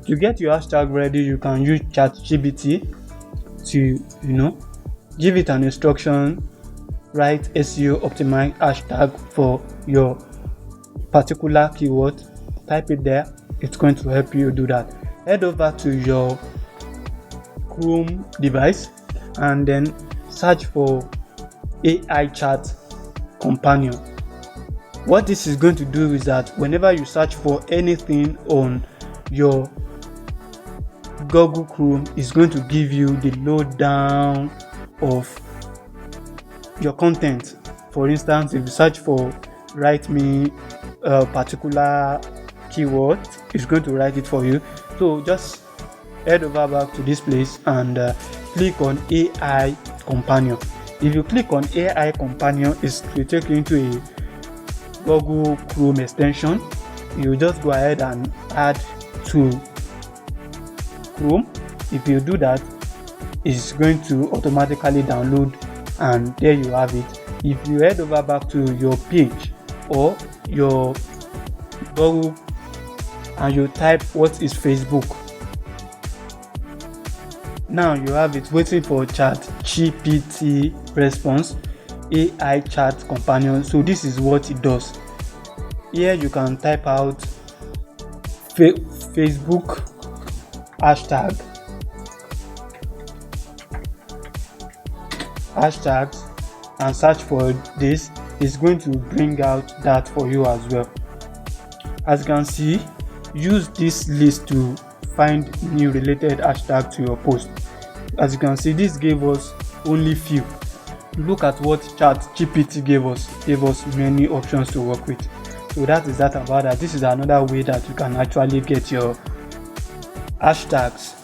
To get your hashtag ready, you can use ChatGPT to give it an instruction, write SEO optimized hashtag for your particular keyword, type it there. It's going to help you do that. Head over to your Chrome device and then search for AI chat companion. What this is going to do is that whenever you search for anything on your Google Chrome, it's going to give you the lowdown of your content. For instance, if you search for write me a particular keyword, it's going to write it for you. So just head over back to this place and click on AI companion. If you click on AI companion, it will take you into a Google Chrome extension. You just go ahead and add to Chrome. If you do that, it's going to automatically download, and there you have it. If you head over back to your page or your Google and you type what is Facebook, now you have it waiting for ChatGPT response, AI chat companion. So this is what it does. Here you can type out Facebook hashtags and search for this. Is going to bring out that for you as well. As you can see, use this list to find new related hashtag to your post. As you can see, this gave us only few. Look at what ChatGPT gave us many options to work with. So that is that about that. This is another way that you can actually get your hashtags